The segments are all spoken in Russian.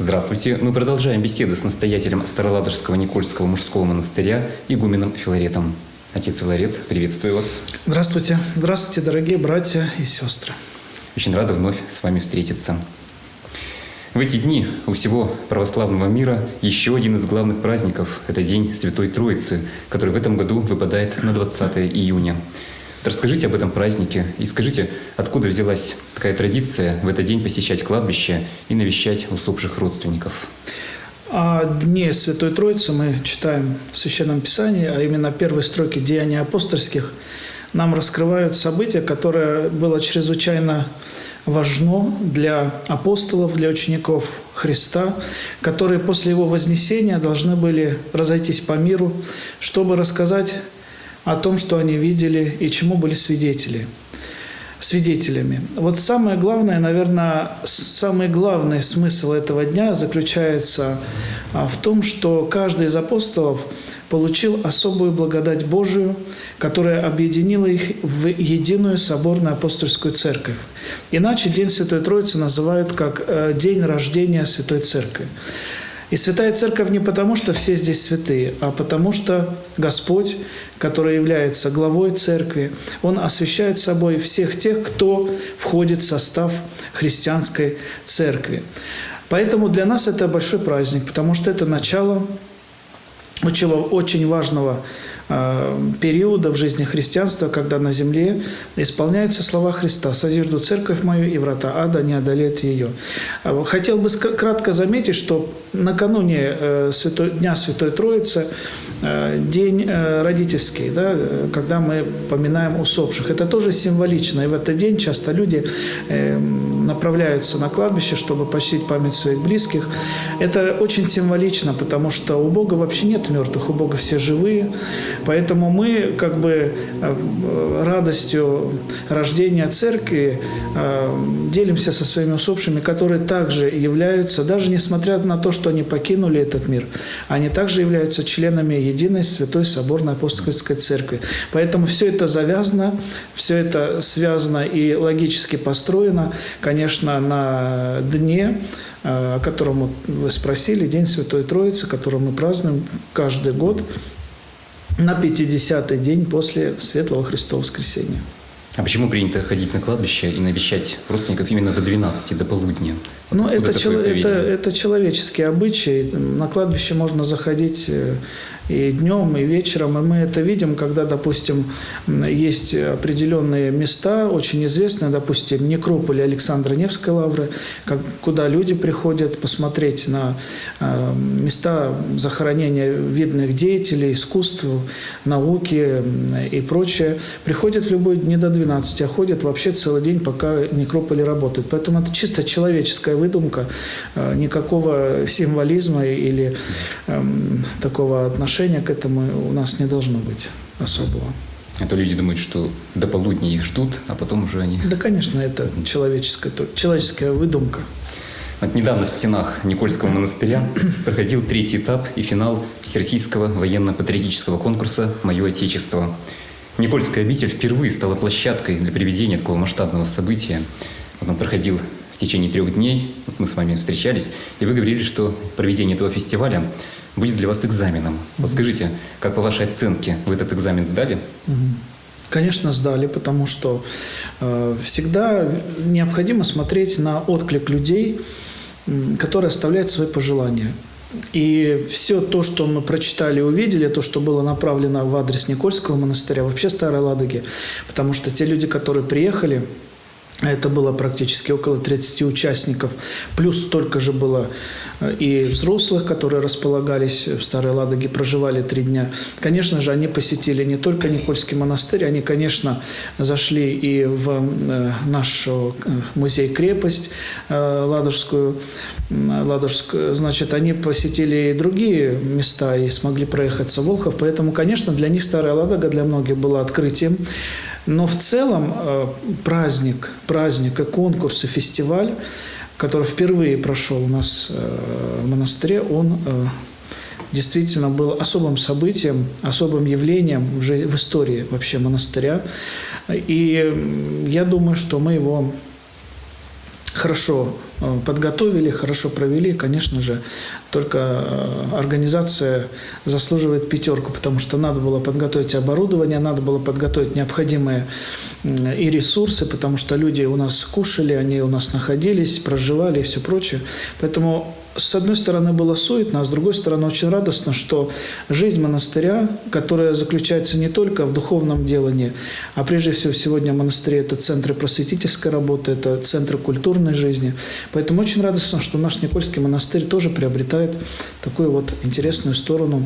Здравствуйте. Мы продолжаем беседу с настоятелем Староладожского Никольского мужского монастыря игуменом Филаретом. Отец Филарет, приветствую вас. Здравствуйте. Здравствуйте, дорогие братья и сестры. Очень рада вновь с вами встретиться. В эти дни у всего православного мира еще один из главных праздников – это День Святой Троицы, который в этом году выпадает на 20 июня. Расскажите об этом празднике и скажите, откуда взялась такая традиция в этот день посещать кладбище и навещать усопших родственников? О Дне Святой Троицы мы читаем в Священном Писании, а именно первые строки Деяний апостольских нам раскрывают событие, которое было чрезвычайно важно для апостолов, для учеников Христа, которые после Его вознесения должны были разойтись по миру, чтобы рассказать о том, что они видели и чему были свидетелями. Вот самое главное, наверное, самый главный смысл этого дня заключается в том, что каждый из апостолов получил особую благодать Божию, которая объединила их в единую соборную апостольскую церковь. Иначе День Святой Троицы называют как День рождения Святой Церкви. И Святая Церковь не потому, что все здесь святые, а потому что Господь, который является главой Церкви, Он освящает собой всех тех, кто входит в состав христианской Церкви. Поэтому для нас это большой праздник, потому что это начало очень важного периода в жизни христианства, когда на земле исполняются слова Христа: «Созижду церковь мою, и врата ада не одолеют ее». Хотел бы кратко заметить, что накануне Дня Святой Троицы день родительский, да, когда мы поминаем усопших. Это тоже символично. И в этот день часто люди направляются на кладбище, чтобы почтить память своих близких. Это очень символично, потому что у Бога вообще нет мертвых, у Бога все живые. Поэтому мы радостью рождения Церкви делимся со своими усопшими, которые также являются, даже несмотря на то, что они покинули этот мир, они также являются членами единой Святой Соборной Апостольской Церкви. Поэтому все это завязано, все это связано и логически построено, конечно, на дне, о котором вы спросили, День Святой Троицы, который мы празднуем каждый год на 50-й день после Светлого Христова воскресения. А почему принято ходить на кладбище и навещать родственников именно до 12, до полудня? Ну, это человеческие обычаи. На кладбище можно заходить и днем, и вечером. И мы это видим, когда, допустим, есть определенные места, очень известные, допустим, некрополь Александра Невской лавры, куда люди приходят посмотреть на места захоронения видных деятелей, искусств, науки и прочее. Приходят в любой день до 12, а ходят вообще целый день, пока некрополи работают. Поэтому это чисто человеческая выдумка, никакого символизма или такого отношения к этому у нас не должно быть особого. А то люди думают, что до полудня их ждут, а потом уже они... Да, конечно, это человеческая выдумка. Вот недавно в стенах Никольского монастыря проходил 3-й этап и финал Всероссийского военно-патриотического конкурса «Мое Отечество». Никольская обитель впервые стала площадкой для проведения такого масштабного события. Вот он проходил в течение 3 дней, мы с вами встречались, и вы говорили, что проведение этого фестиваля будет для вас экзаменом. Вот скажите, как по вашей оценке вы этот экзамен сдали? Конечно, сдали, потому что всегда необходимо смотреть на отклик людей, которые оставляют свои пожелания. И все то, что мы прочитали и увидели, то, что было направлено в адрес Никольского монастыря, вообще Старой Ладоги, потому что те люди, которые приехали, это было практически около 30 участников, плюс столько же было и взрослых, которые располагались в Старой Ладоге, проживали 3 дня. Конечно же, они посетили не только Никольский монастырь, они, конечно, зашли и в наш музей-крепость Ладожскую, значит, они посетили и другие места и смогли проехаться в Волхов, поэтому, конечно, для них Старая Ладога для многих была открытием. Но в целом праздник и конкурс, и фестиваль, который впервые прошел у нас в монастыре, он действительно был особым событием, особым явлением в истории вообще монастыря. И я думаю, что мы его хорошо подготовили, хорошо провели. Конечно же, только организация заслуживает 5, потому что надо было подготовить оборудование, надо было подготовить необходимые и ресурсы, потому что люди у нас кушали, они у нас находились, проживали и все прочее. Поэтому с одной стороны было суетно, а с другой стороны очень радостно, что жизнь монастыря, которая заключается не только в духовном делании, а прежде всего сегодня монастыри – это центры просветительской работы, это центры культурной жизни. Поэтому очень радостно, что наш Никольский монастырь тоже приобретает такую вот интересную сторону,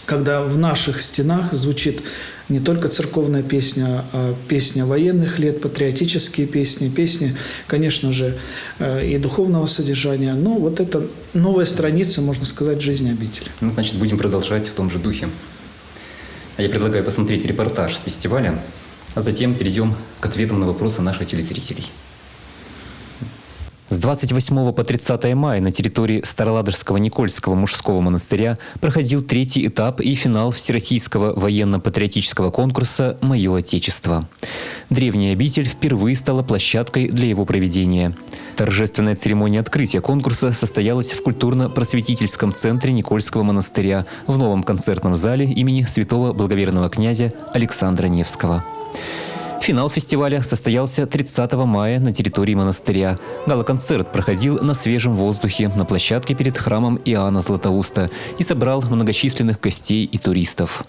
когда в наших стенах звучит не только церковная песня, а песня военных лет, патриотические песни, песни, конечно же, и духовного содержания. Но вот это новая страница, можно сказать, в жизни обители. Ну, значит, будем продолжать в том же духе. А я предлагаю посмотреть репортаж с фестиваля, а затем перейдем к ответам на вопросы наших телезрителей. С 28 по 30 мая на территории Староладожского Никольского мужского монастыря проходил 3-й этап и финал Всероссийского военно-патриотического конкурса «Мое Отечество». Древняя обитель впервые стала площадкой для его проведения. Торжественная церемония открытия конкурса состоялась в культурно-просветительском центре Никольского монастыря в новом концертном зале имени святого благоверного князя Александра Невского. Финал фестиваля состоялся 30 мая на территории монастыря. Гала-концерт проходил на свежем воздухе на площадке перед храмом Иоанна Златоуста и собрал многочисленных гостей и туристов.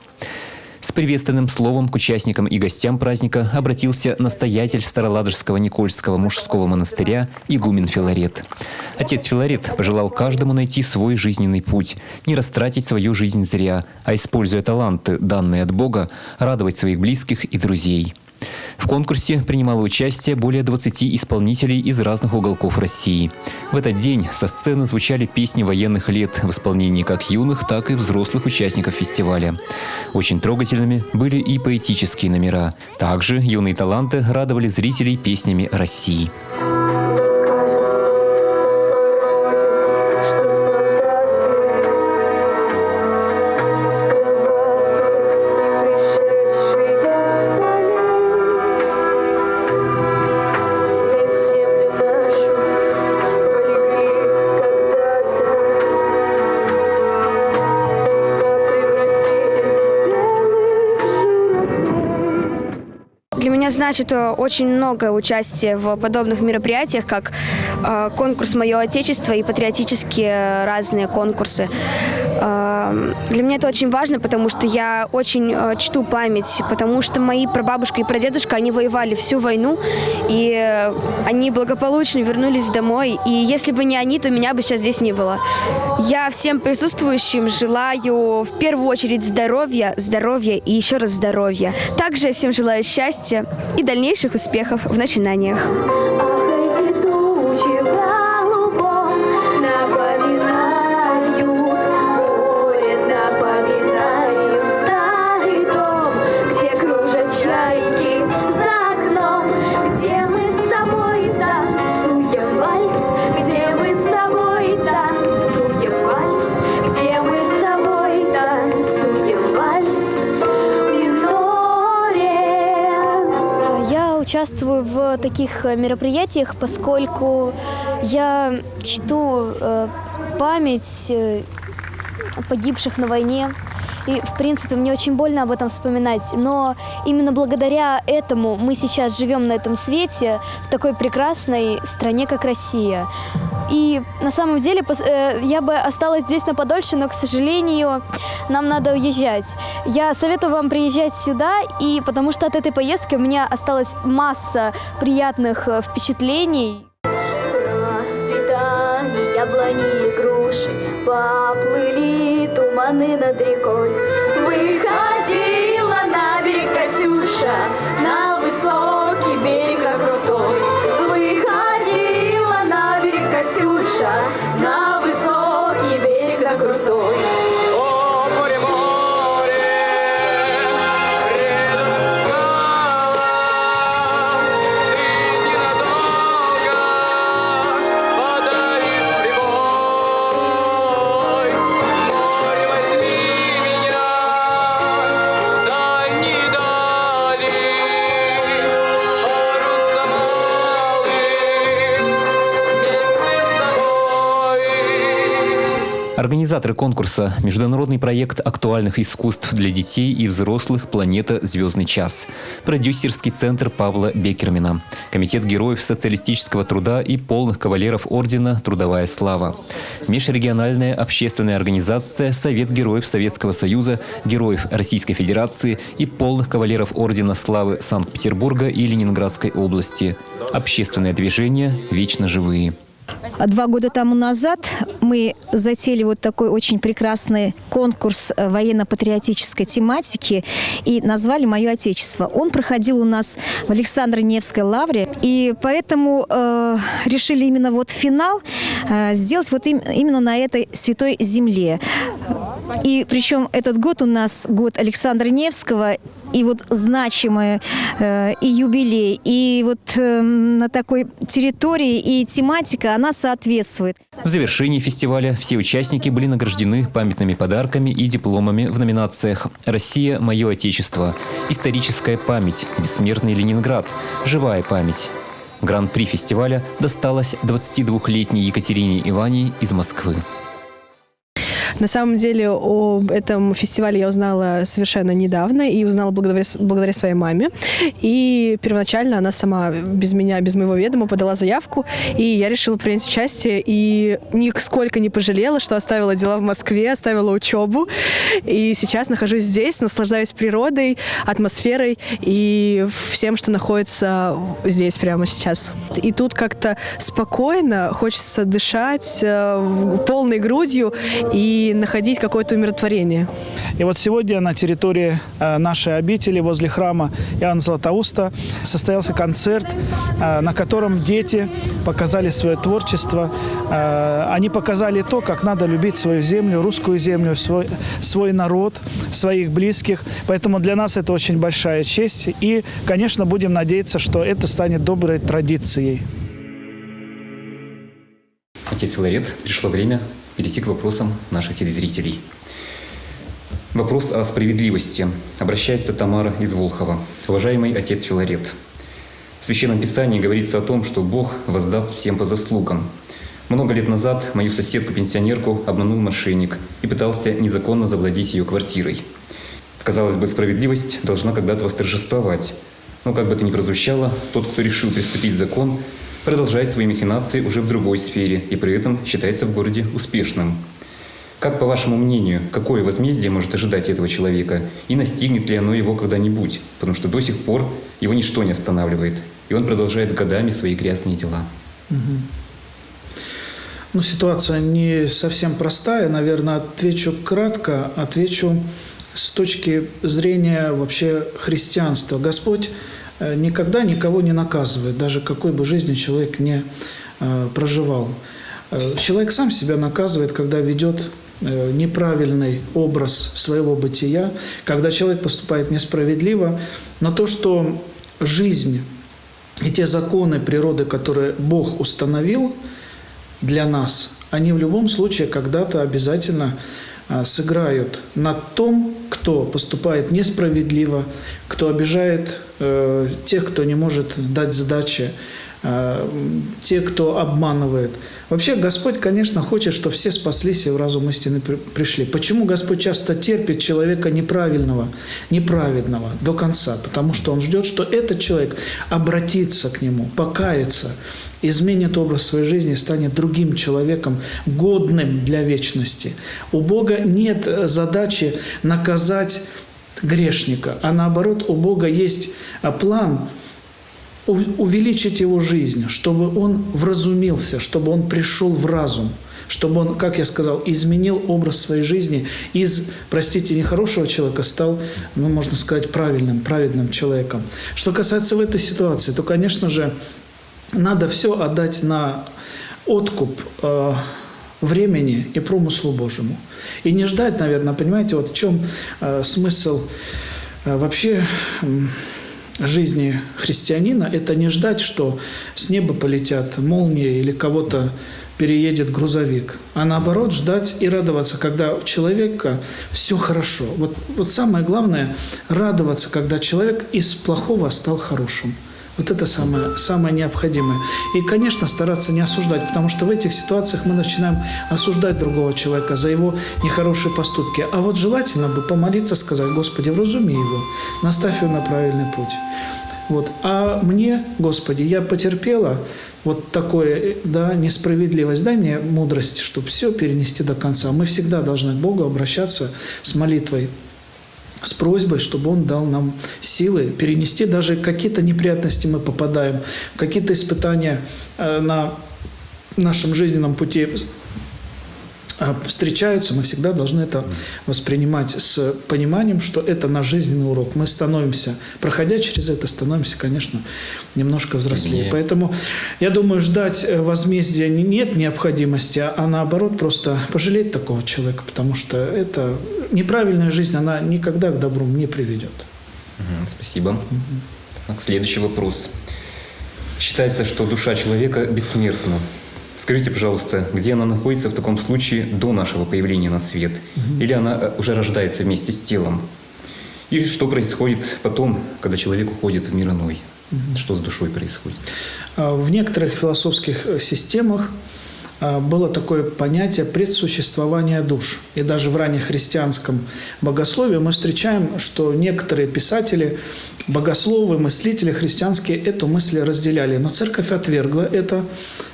С приветственным словом к участникам и гостям праздника обратился настоятель Староладожского Никольского мужского монастыря игумен Филарет. Отец Филарет пожелал каждому найти свой жизненный путь, не растратить свою жизнь зря, а, используя таланты, данные от Бога, радовать своих близких и друзей. В конкурсе принимало участие более 20 исполнителей из разных уголков России. В этот день со сцены звучали песни военных лет в исполнении как юных, так и взрослых участников фестиваля. Очень трогательными были и поэтические номера. Также юные таланты радовали зрителей песнями России. Для меня значит очень много участия в подобных мероприятиях, как конкурс «Мое Отечество» и патриотические разные конкурсы. Для меня это очень важно, потому что я очень чту память, потому что мои прабабушка и прадедушка, они воевали всю войну, и они благополучно вернулись домой. И если бы не они, то меня бы сейчас здесь не было. Я всем присутствующим желаю в первую очередь здоровья, здоровья и еще раз здоровья. Также всем желаю счастья и дальнейших успехов в начинаниях. Участвую в таких мероприятиях, поскольку я чту память погибших на войне. И, в принципе, мне очень больно об этом вспоминать. Но именно благодаря этому мы сейчас живем на этом свете, в такой прекрасной стране, как Россия. И на самом деле я бы осталась здесь на подольше, но, к сожалению, нам надо уезжать. Я советую вам приезжать сюда, и потому что от этой поездки у меня осталась масса приятных впечатлений. Расцветали яблони и груши, поплыли туманы над рекой. Выходила на берег Катюша, на высокий берег, на крутой. Выходила на берег Катюша, на высокий берег, на крутой. О, море, море, предан скалам, ты ненадолго подаришь прибой. Море, возьми меня, дальние дали, Организаторы конкурса – международный проект актуальных искусств для детей и взрослых «Планета. Звездный час», продюсерский центр Павла Бекермена, Комитет героев социалистического труда и полных кавалеров ордена «Трудовая слава», межрегиональная общественная организация «Совет героев Советского Союза, героев Российской Федерации и полных кавалеров ордена славы Санкт-Петербурга и Ленинградской области», общественное движение «Вечно живые». 2 года тому назад мы затеяли вот такой очень прекрасный конкурс военно-патриотической тематики и назвали «Мое Отечество». Он проходил у нас в Александро-Невской лавре, и поэтому решили именно вот финал сделать вот именно на этой святой земле. И причем этот год у нас год Александра Невского, и вот значимый и юбилей, и вот на такой территории и тематика, она соответствует. В завершении фестиваля все участники были награждены памятными подарками и дипломами в номинациях «Россия. Мое Отечество», «Историческая память», «Бессмертный Ленинград», «Живая память». Гран-при фестиваля досталось 22-летней Екатерине Иване из Москвы. На самом деле об этом фестивале я узнала совершенно недавно и узнала благодаря своей маме. И первоначально она сама без меня, без моего ведома подала заявку, и я решила принять участие. И нисколько не пожалела, что оставила дела в Москве, оставила учебу. И сейчас нахожусь здесь, наслаждаюсь природой, атмосферой и всем, что находится здесь прямо сейчас. И тут как-то спокойно, хочется дышать полной грудью и находить какое-то умиротворение. И вот сегодня на территории нашей обители возле храма Иоанна Златоуста состоялся концерт, на котором дети показали свое творчество. Они показали то, как надо любить свою землю, русскую землю, свой народ, своих близких. Поэтому для нас это очень большая честь. И, конечно, будем надеяться, что это станет доброй традицией. Отец Филарет, пришло время перейти к вопросам наших телезрителей. Вопрос о справедливости. Обращается Тамара из Волхова. Уважаемый отец Филарет, в Священном Писании говорится о том, что Бог воздаст всем по заслугам. Много лет назад мою соседку-пенсионерку обманул мошенник и пытался незаконно завладеть ее квартирой. Казалось бы, справедливость должна когда-то восторжествовать. Но как бы это ни прозвучало, тот, кто решил приступить закон, продолжает свои махинации уже в другой сфере и при этом считается в городе успешным. Как, по вашему мнению, какое возмездие может ожидать этого человека и настигнет ли оно его когда-нибудь? Потому что до сих пор его ничто не останавливает, и он продолжает годами свои грязные дела. Ну, ситуация не совсем простая. Наверное, отвечу кратко, отвечу с точки зрения вообще христианства. Господь никогда никого не наказывает, даже какой бы жизнью человек не проживал. Человек сам себя наказывает, когда ведет неправильный образ своего бытия, когда человек поступает несправедливо. Но то, что жизнь и те законы природы, которые Бог установил для нас, они в любом случае когда-то обязательно сыграют над том, кто поступает несправедливо, кто обижает тех, кто не может дать сдачи, те, кто обманывает. Вообще Господь, конечно, хочет, чтобы все спаслись и в разум истины пришли. Почему Господь часто терпит человека неправедного до конца? Потому что Он ждет, что этот человек обратится к Нему, покается, изменит образ своей жизни и станет другим человеком, годным для вечности. У Бога нет задачи наказать грешника, а наоборот, у Бога есть план увеличить его жизнь, чтобы он вразумился, чтобы он пришел в разум, чтобы он, как я сказал, изменил образ своей жизни, из, простите, нехорошего человека стал, ну, можно сказать, праведным человеком. Что касается в этой ситуации, то, конечно же, надо все отдать на откуп времени и промыслу Божьему. И не ждать, наверное, понимаете, вот в чем смысл вообще жизни христианина, это не ждать, что с неба полетят молнии или кого-то переедет грузовик, а наоборот ждать и радоваться, когда у человека все хорошо. Вот самое главное – радоваться, когда человек из плохого стал хорошим. Вот это самое необходимое. И, конечно, стараться не осуждать, потому что в этих ситуациях мы начинаем осуждать другого человека за его нехорошие поступки. А вот желательно бы помолиться, сказать: Господи, вразуми его, наставь его на правильный путь. Вот. А мне, Господи, я потерпела вот такое, да, несправедливость, дай мне мудрость, чтобы все перенести до конца. Мы всегда должны к Богу обращаться с молитвой, с просьбой, чтобы Он дал нам силы перенести даже какие-то неприятности, мы попадаем, какие-то испытания на нашем жизненном пути встречаются, мы всегда должны это воспринимать с пониманием, что это наш жизненный урок. Мы становимся, проходя через это, становимся, конечно, немножко взрослее. Сильнее. Поэтому, я думаю, ждать возмездия нет необходимости, а наоборот, просто пожалеть такого человека, потому что это неправильная жизнь, она никогда к добру не приведет. Спасибо. Так, следующий вопрос. Считается, что душа человека бессмертна. Скажите, пожалуйста, где она находится в таком случае до нашего появления на свет? Или она уже рождается вместе с телом? И что происходит потом, когда человек уходит в мир иной? Что с душой происходит? В некоторых философских системах было такое понятие предсуществования душ. И даже в раннехристианском богословии мы встречаем, что некоторые писатели, богословы, мыслители христианские эту мысль разделяли. Но церковь отвергла это,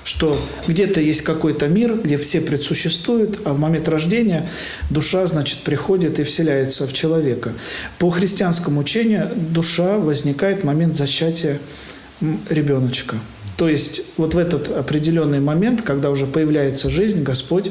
что где-то есть какой-то мир, где все предсуществуют, а в момент рождения душа, значит, приходит и вселяется в человека. По христианскому учению душа возникает в момент зачатия ребеночка. То есть вот в этот определенный момент, когда уже появляется жизнь, Господь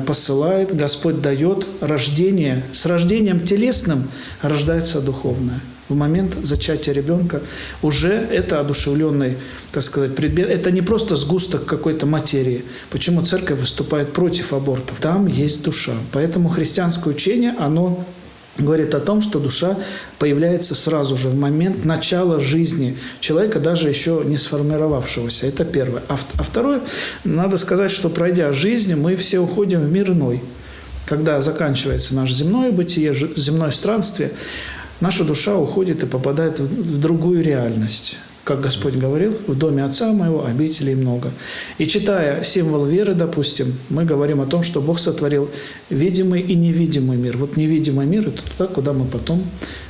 посылает, Господь дает рождение. С рождением телесным рождается духовное. В момент зачатия ребенка уже это одушевленный, так сказать, предмет. Это не просто сгусток какой-то материи. Почему церковь выступает против абортов? Там есть душа. Поэтому христианское учение, оно говорит о том, что душа появляется сразу же, в момент начала жизни человека, даже еще не сформировавшегося. Это первое. А второе, надо сказать, что пройдя жизнь, мы все уходим в мир иной. Когда заканчивается наше земное бытие, земное странствие, наша душа уходит и попадает в другую реальность. Как Господь говорил, в доме Отца Моего обителей много. И читая символ веры, допустим, мы говорим о том, что Бог сотворил видимый и невидимый мир. Вот невидимый мир – это туда, куда мы потом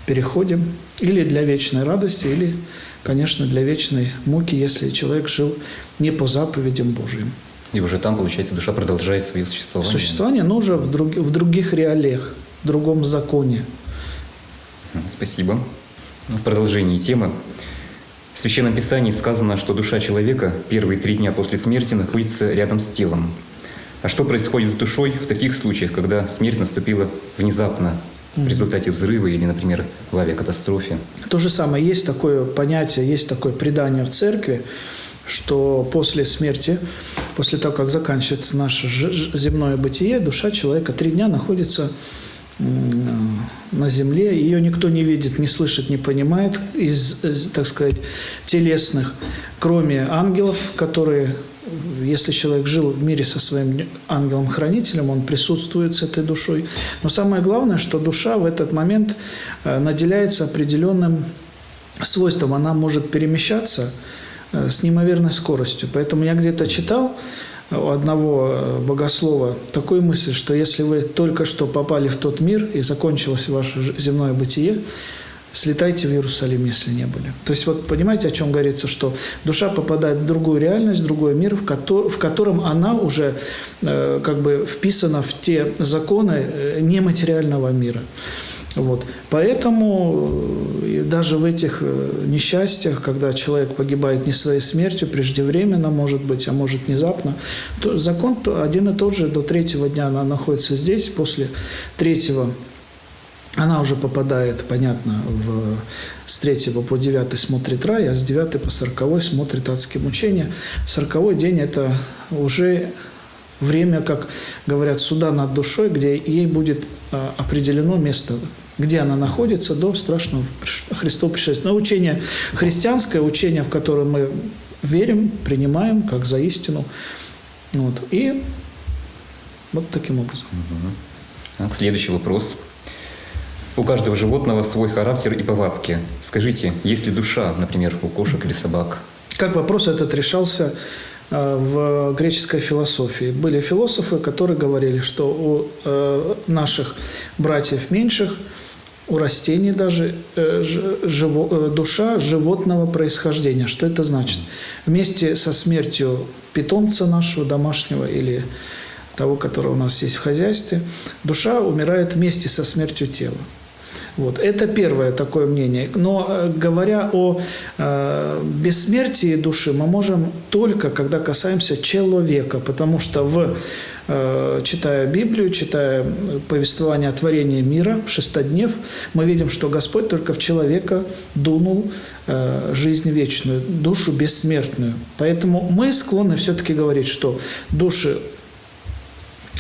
переходим. Или для вечной радости, или, конечно, для вечной муки, если человек жил не по заповедям Божьим. И уже там, получается, душа продолжает свое существование. Существование, но уже в других реалиях, в другом законе. Спасибо. В продолжении темы. В Священном Писании сказано, что душа человека первые 3 дня после смерти находится рядом с телом. А что происходит с душой в таких случаях, когда смерть наступила внезапно в результате взрыва или, например, в авиакатастрофе? То же самое. Есть такое понятие, есть такое предание в церкви, что после смерти, после того, как заканчивается наше земное бытие, душа человека 3 дня находится на земле, ее никто не видит, не слышит, не понимает из, так сказать, телесных, кроме ангелов, которые, если человек жил в мире со своим ангелом-хранителем, он присутствует с этой душой. Но самое главное, что душа в этот момент наделяется определенным свойством, она может перемещаться с неимоверной скоростью. Поэтому я где-то читал у одного богослова такую мысль, что если вы только что попали в тот мир и закончилось ваше земное бытие, слетайте в Иерусалим, если не были. То есть вот понимаете, о чем говорится, что душа попадает в другую реальность, в другой мир, в котором она уже как бы вписана в те законы нематериального мира. Вот. Поэтому даже в этих несчастьях, когда человек погибает не своей смертью, преждевременно, может быть, а может внезапно, то закон один и тот же, до 3-го дня она находится здесь, после 3-го она уже попадает, понятно, с 3 по 9 смотрит рай, а с 9 по 40 смотрит адские мучения. 40-й день – это уже время, как говорят, суда над душой, где ей будет определено место, где она находится до страшного Христова пришествия. Но учение христианское, учение, в которое мы верим, принимаем как за истину. Вот. И вот таким образом. Так, следующий вопрос. У каждого животного свой характер и повадки. Скажите, есть ли душа, например, у кошек или собак? Как вопрос этот решался в греческой философии? Были философы, которые говорили, что у наших братьев меньших, у растений даже душа животного происхождения. Что это значит? Вместе со смертью питомца нашего домашнего или того, который у нас есть в хозяйстве, душа умирает вместе со смертью тела. Вот. Это первое такое мнение. Но говоря о бессмертии души, мы можем только, когда касаемся человека, потому что читая Библию, читая повествование о творении мира, шестоднев, мы видим, что Господь только в человека дунул жизнь вечную, душу бессмертную. Поэтому мы склонны все-таки говорить, что души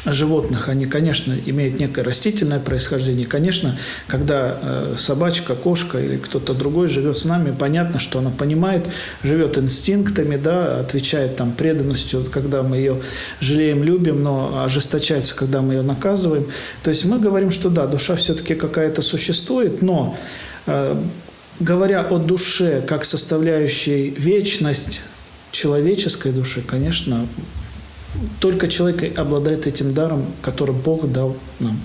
животных, они, конечно, имеют некое растительное происхождение. Конечно, когда собачка, кошка или кто-то другой живет с нами, понятно, что она понимает, живет инстинктами, да, отвечает там преданностью, когда мы ее жалеем, любим, но ожесточается, когда мы ее наказываем. То есть мы говорим, что да, душа все-таки какая-то существует, но говоря о душе как составляющей вечность человеческой души, конечно, только человек обладает этим даром, который Бог дал нам.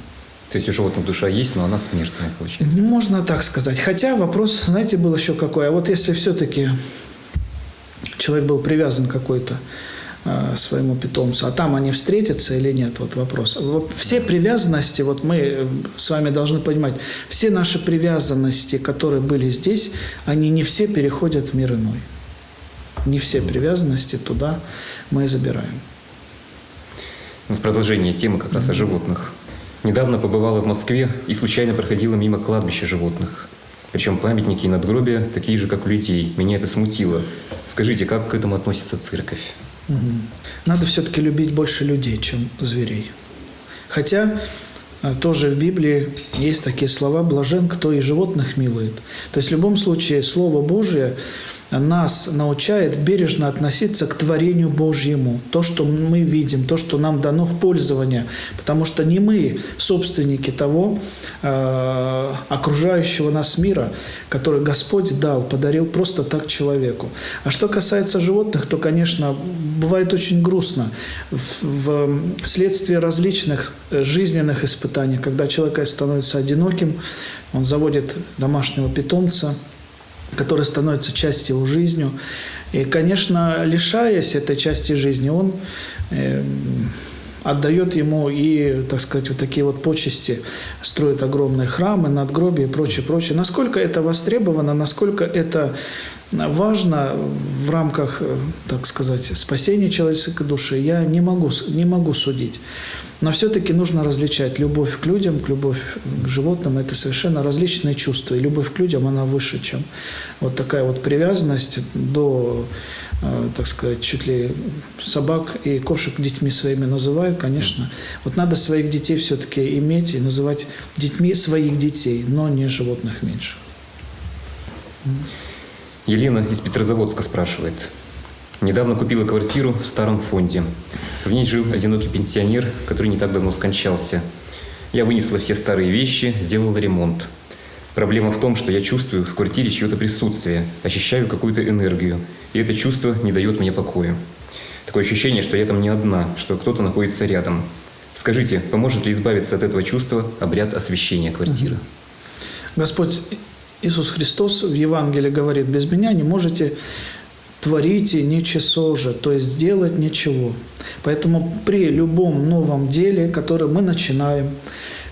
То есть у животных душа есть, но она смертная, получается. Можно так сказать. Хотя вопрос, знаете, был еще какой. А вот если все-таки человек был привязан какой-то своему питомцу, а там они встретятся или нет, вот вопрос. Вот все привязанности, вот мы с вами должны понимать, все наши привязанности, которые были здесь, они не все переходят в мир иной. Не все привязанности туда мы забираем. В продолжение темы как раз о животных. Недавно побывала в Москве и случайно проходила мимо кладбища животных. Причем памятники и надгробия такие же, как у людей. Меня это смутило. Скажите, как к этому относится церковь? Надо все-таки любить больше людей, чем зверей. Хотя тоже в Библии есть такие слова: «Блажен, кто и животных милует». То есть в любом случае Слово Божие нас научает бережно относиться к творению Божьему. То, что мы видим, то, что нам дано в пользование. Потому что не мы собственники того окружающего нас мира, который Господь дал, подарил просто так человеку. А что касается животных, то, конечно, бывает очень грустно. Вследствие различных жизненных испытаний, когда человек становится одиноким, он заводит домашнего питомца, который становится частью его жизни. И, конечно, лишаясь этой части жизни, он отдает ему и, так сказать, вот такие вот почести, строит огромные храмы, надгробия и прочее, прочее. Насколько это востребовано, насколько это важно в рамках, так сказать, спасения человеческой души, я не могу судить. Но все-таки нужно различать любовь к людям, любовь к животным. Это совершенно различные чувства. И любовь к людям, она выше, чем вот такая вот привязанность до, так сказать, чуть ли собак и кошек детьми своими называют, конечно. Вот надо своих детей все-таки иметь и называть детьми своих детей, но не животных меньших. Елена из Петрозаводска спрашивает. Недавно купила квартиру в старом фонде. В ней жил одинокий пенсионер, который не так давно скончался. Я вынесла все старые вещи, сделала ремонт. Проблема в том, что я чувствую в квартире чье-то присутствие, ощущаю какую-то энергию, и это чувство не дает мне покоя. Такое ощущение, что я там не одна, что кто-то находится рядом. Скажите, поможет ли избавиться от этого чувства обряд освящения квартиры? Господь Иисус Христос в Евангелии говорит: «Без меня не можете творите ничего же», то есть сделать ничего. Поэтому при любом новом деле, которое мы начинаем,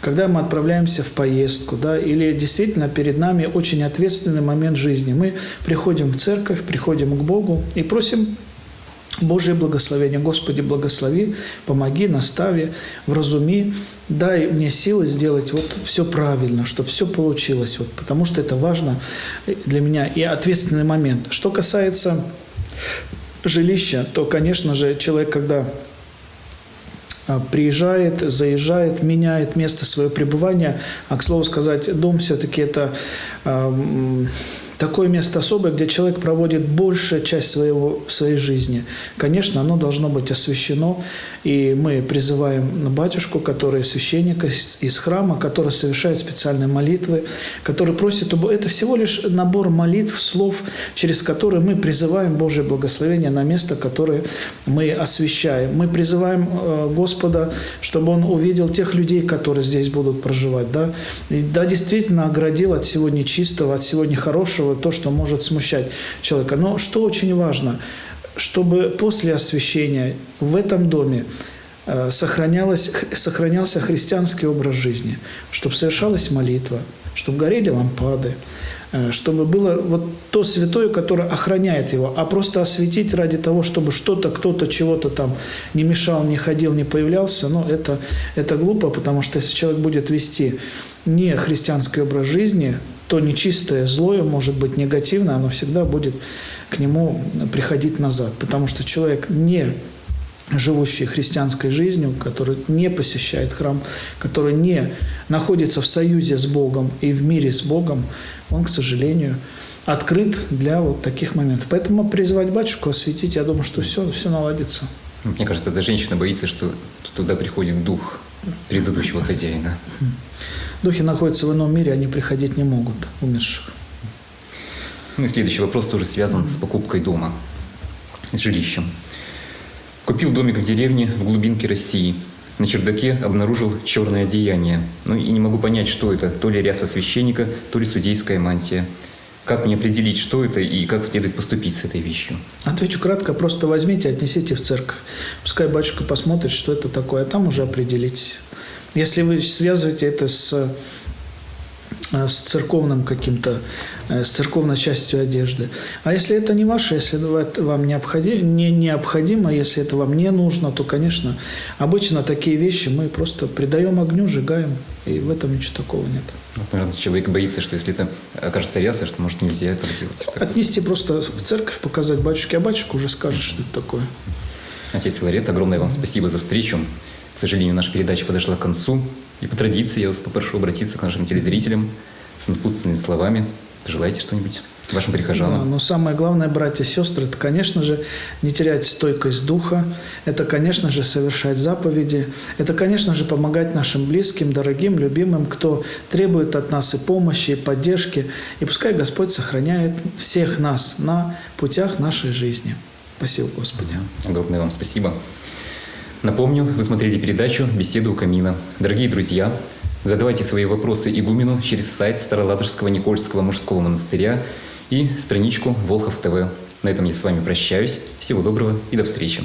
когда мы отправляемся в поездку, да, или действительно перед нами очень ответственный момент жизни, мы приходим в церковь, приходим к Богу и просим Божие благословение. Господи, благослови, помоги, настави, вразуми, дай мне силы сделать вот все правильно, чтобы все получилось, вот, потому что это важно для меня и ответственный момент. Что касается жилища, то, конечно же, человек, когда приезжает, заезжает, меняет место своего пребывания, а, к слову сказать, дом все-таки это такое место особое, где человек проводит большая часть своей жизни. Конечно, оно должно быть освящено, и мы призываем батюшку, который священник из храма, который совершает специальные молитвы, который просит, это всего лишь набор молитв, слов, через которые мы призываем Божие благословение на место, которое мы освящаем. Мы призываем Господа, чтобы Он увидел тех людей, которые здесь будут проживать. Да, действительно оградил от всего нечистого, от всего нехорошего, то, что может смущать человека. Но что очень важно, чтобы после освящения в этом доме сохранялся христианский образ жизни, чтобы совершалась молитва, чтобы горели лампады, чтобы было вот то святое, которое охраняет его, а просто осветить ради того, чтобы кто-то чего-то там не мешал, не ходил, не появлялся, это глупо, потому что если человек будет вести не христианский образ жизни, то нечистое, злое, может быть негативное, оно всегда будет к нему приходить назад, потому что человек, не живущий христианской жизнью, который не посещает храм, который не находится в союзе с Богом и в мире с Богом, он, к сожалению, открыт для вот таких моментов. Поэтому призывать батюшку, осветить, я думаю, что все наладится. Мне кажется, эта женщина боится, что туда приходит дух предыдущего хозяина. Духи находятся в ином мире, они приходить не могут, умерших. Ну и следующий вопрос тоже связан с покупкой дома, с жилищем. Купил домик в деревне в глубинке России. На чердаке обнаружил черное одеяние. Ну и не могу понять, что это. То ли ряса священника, то ли судейская мантия. Как мне определить, что это и как следует поступить с этой вещью? Отвечу кратко. Просто возьмите, отнесите в церковь. Пускай батюшка посмотрит, что это такое, а там уже определитесь. Если вы связываете это с церковным каким-то, с церковной частью одежды. А если это не ваше, если это вам необходимо, если это вам не нужно, то, конечно, обычно такие вещи мы просто придаем огню, сжигаем, и в этом ничего такого нет. Наверное, человек боится, что если это окажется ряса, что, может, нельзя это сделать. Отнести просто в церковь, показать батюшке, а батюшка уже скажет, что это такое. Отец Филарет, огромное вам спасибо за встречу. К сожалению, наша передача подошла к концу. И по традиции я вас попрошу обратиться к нашим телезрителям с напутственными словами. Пожелайте что-нибудь вашим прихожанам. Да, но самое главное, братья и сестры, это, конечно же, не терять стойкость духа, это, конечно же, совершать заповеди, это, конечно же, помогать нашим близким, дорогим, любимым, кто требует от нас и помощи, и поддержки. И пускай Господь сохраняет всех нас на путях нашей жизни. Спасибо, Господи. Огромное вам спасибо. Напомню, вы смотрели передачу «Беседы у камина». Дорогие друзья, задавайте свои вопросы игумену через сайт Староладожского Никольского мужского монастыря и страничку Волхов ТВ. На этом я с вами прощаюсь. Всего доброго и до встречи.